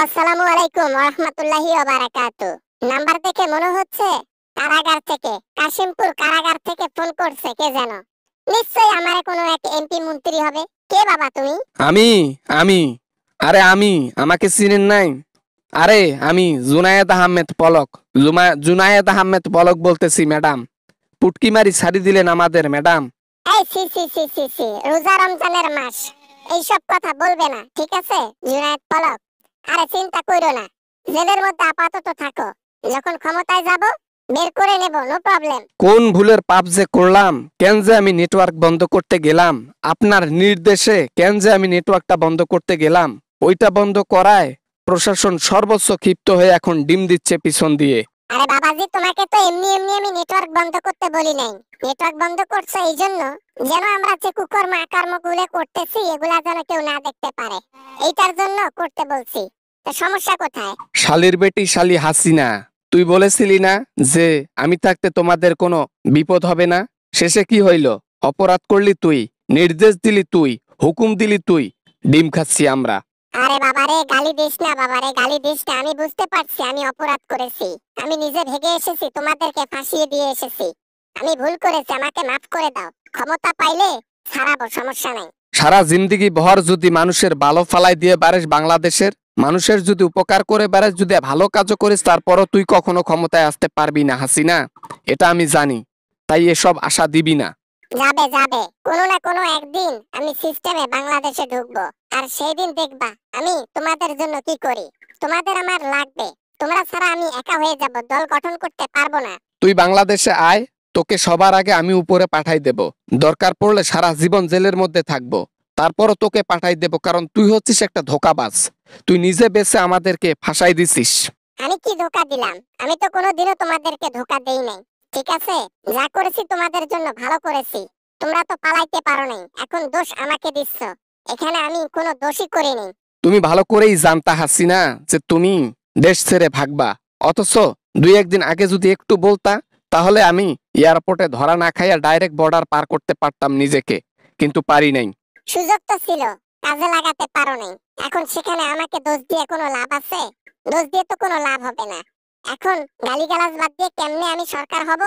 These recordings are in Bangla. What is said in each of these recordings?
আসসালামু আলাইকুম ওয়া রাহমাতুল্লাহি ওয়া বারাকাতু। নাম্বার দেখে মনে হচ্ছে কারাগার থেকে, কাশিমপুর কারাগার থেকে ফোন করছে কে যেন। নিশ্চয়ই আমার কোনো এক এমপি মন্ত্রী হবে। কে বাবা তুমি? আমি আমি আরে আমি আমাকে চিনেন নাই? আরে আমি জুনায়েদ আহমেদ পলক। জুনায়েদ আহমেদ পলক বলতেছি ম্যাডাম। পুটকি মারি ছাড়ি দিলেন আমাদের ম্যাডাম। এই সি সি সি সি সি, রোজা রমজানের মাস, এইসব কথা বলবে না, ঠিক আছে জুনায়েদ পলক? আরে চিন্তা কইরো না, জেলের মধ্যে আপাতত থাকো, যখন ক্ষমতায় যাব বের করে নেব, নো প্রবলেম। কোন ভুলের পাপ যে করলাম, কেন যে আমি নেটওয়ার্ক বন্ধ করতে গেলাম আপনার নির্দেশে, কেন যে আমি নেটওয়ার্কটা বন্ধ করতে গেলাম, ওইটা বন্ধ করায় প্রশাসন সর্বোচ্চ ক্ষিপ্ত হয়ে এখন ডিম দিচ্ছে পিছন দিয়ে। আরে বাবাজি, তোমাকে তো এমনি এমনি আমি নেটওয়ার্ক বন্ধ করতে বলি নাই। নেটওয়ার্ক বন্ধ করছো এই জন্য যেন আমরা যে কুকর্ম আকার্মগুলো করতেছি এগুলা যেন কেউ না দেখতে পারে, এইটার জন্য করতে বলছি। তো সমস্যা কোথায়? শালির বেটি শালি হাসিনা, তুই বলেছিলি না যে আমি থাকতে তোমাদের কোনো বিপদ হবে না? শেষে কি হইল? অপরাধ করলি তুই, নির্দেশ দিলি তুই, হুকুম দিলি তুই, ডিম খাচ্ছি আমরা। আরে বাবারে গালি দিস না, বাবারে গালি দিস না। আমি বুঝতে পারছি আমি অপরাধ করেছি, আমি নিজে ভেগে এসেছি, তোমাদেরকে ফাঁসিয়ে দিয়ে এসেছি। আমি ভুল করেছি, আমাকে মাফ করে দাও। ক্ষমতা পাইলে ছাড়াবো, সমস্যা নাই। সারা জিন্দিগি ভর যদি মানুষের ভালো ফালাই দিয়ে পারিস, বাংলাদেশের মানুষের যদি উপকার করে বেড়াস, যদি ভালো কাজও করিস, তারপরও তুই কখনো ক্ষমতায় আসতে পারবি না হাসিনা, এটা আমি জানি। তাই এসব আশা দিবি না। যাবে যাবে, কোনো না কোনো একদিন আমি সিস্টেমে বাংলাদেশে ঢুকবো, আর সেই দিন দেখবা আমি তোমাদের জন্য কি করি। তোমাদের আমার লাগবে, তোমরা ছাড়া আমি একা হয়ে যাব, দল গঠন করতে পারবো না। তুই বাংলাদেশে আয়, তোকে সবার আগে আমি উপরে পাঠাই দেব। দরকার পড়লে সারা জীবন জেলের মধ্যে থাকবো, তারপরও তোকে পাঠাই দেব, কারণ তুই হচ্ছিস একটা ধোঁকাবাজ। তুই নিজে বেঁচে আমাদেরকে ফাঁসাই দিছিস। আমি কি ধোকা দিলাম? আমি তো কোনোদিনও তোমাদেরকে ধোকা দেই নাই, ঠিক আছে? যা করেছি তোমাদের জন্য ভালো করেছি। তোমরা তো পালাইতে পারো নাই, এখন দোষ আমাকে দিচ্ছ। এখানে আমি কোনো দোষই করিনি। তুমি ভালো করেই জানতা হাসিনা যে তুমি দেশ ছেড়ে ভাগবা, অথচ দুই একদিন আগে যদি একটু বলতা, তাহলে আমি এয়ারপোর্টে ধরা না খাইয়া ডাইরেক্ট বর্ডার পার করতে পারতাম নিজেকে, কিন্তু পারি নাই। সুযোগ তো ছিল, কাজে লাগাতে পারো নাই। এখন সেখানে আমাকে দোষ দিয়ে কোনো লাভ আছে? দোষ দিয়ে তো কোনো লাভ হবে না। এখন গালিগালাজ বাদ দিয়ে কেমনে আমি সরকার হব,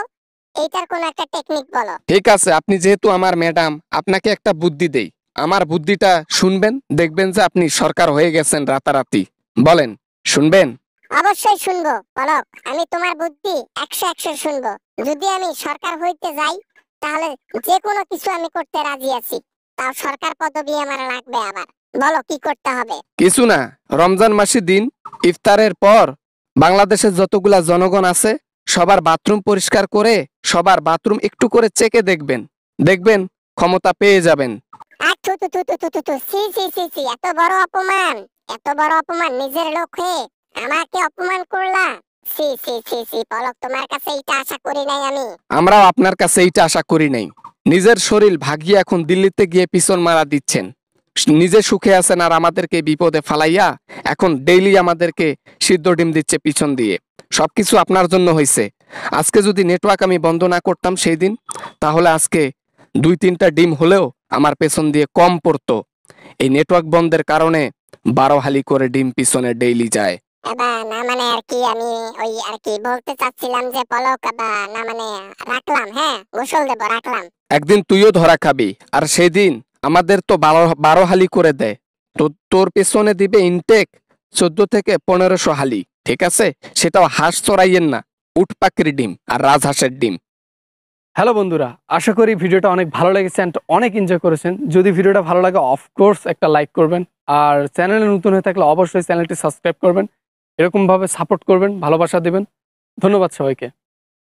এইটার কোনো একটা টেকনিক বলো। ঠিক আছে, আপনি যেহেতু আমার ম্যাডাম, আপনাকে একটা বুদ্ধি দেই। আমার বুদ্ধিটা শুনবেন, দেখবেন যে আপনি সরকার হয়ে গেছেন রাতারাতি। বলেন, শুনবেন? অবশ্যই শুনবো পলক, আমি তোমার বুদ্ধি 100 শুনবো। যদি আমি সরকার হইতে যাই তাহলে যে কোনো কিছু আমি করতে রাজি আছি, তাও সরকার পদবি আমার লাগবে। আবার বলো কি করতে হবে? কিছু না, রমজান মাসের দিন ইফতারের পর বাংলাদেশের যতগুলা জনগণ আছে সবার বাথরুম পরিষ্কার করে, সবার বাথরুম একটু করে চেকে দেখবেন, দেখবেন ক্ষমতা পেয়ে যাবেন। থু থু থু থু থু থু থু, সি সি সি সি, এত বড় অপমান, এত বড় অপমান! নিজের লোক হয়ে আমাকে অপমান করলা? সি সি সি সি পলক, তোমার কাছে এটা আশা করি নাই আমি। আমরাও আপনার কাছে এইটা আশা করি নাই। নিজের শরীর ভাগিয়ে এখন দিল্লিতে গিয়ে পিছন মারা দিচ্ছেন। নিজে সুখে আছেন আর আমাদেরকে বিপদে ফালাইয়া এখন ডেইলি আমাদেরকে সিদ্ধ ডিম দিচ্ছে পিছন দিয়ে। সবকিছু আপনার জন্য হয়েছে। আজকে যদি নেটওয়ার্ক আমি বন্ধ না করতাম সেই দিন, তাহলে আজকে 2-3টা ডিম হলেও আমার পেছন দিয়ে কম পড়তো। এই নেটওয়ার্ক বন্ধের কারণে 12 হালি করে ডিম পিছনে ডেইলি যায়। না মানে আর কি, আমি ওই আর কি বলতে চাচ্ছিলাম যে পলক না মানে রাখলাম, হ্যাঁ গোসল দেব, রাখলাম। একদিন তুইও ধরা খাবি, আর সেদিন আমাদের তো 12 হালি করে দেয়, তো তোর পেছনে দিবে ইনটেক 14 থেকে 1500 হালি, ঠিক আছে? সেটাও হাঁস চড়াইয়েন না, উট পাখির ডিম আর রাজহাঁসের ডিম। হ্যালো বন্ধুরা, আশা করি ভিডিওটা অনেক ভালো লেগেছে এন্ড অনেক এনজয় করেছেন। যদি ভিডিওটা ভালো লাগে অফকোর্স একটা লাইক করবেন, আর চ্যানেলে নতুন হয়ে থাকলে অবশ্যই চ্যানেলটি সাবস্ক্রাইব করবেন। এরকমভাবে সাপোর্ট করবেন, ভালোবাসা দেবেন। ধন্যবাদ সবাইকে।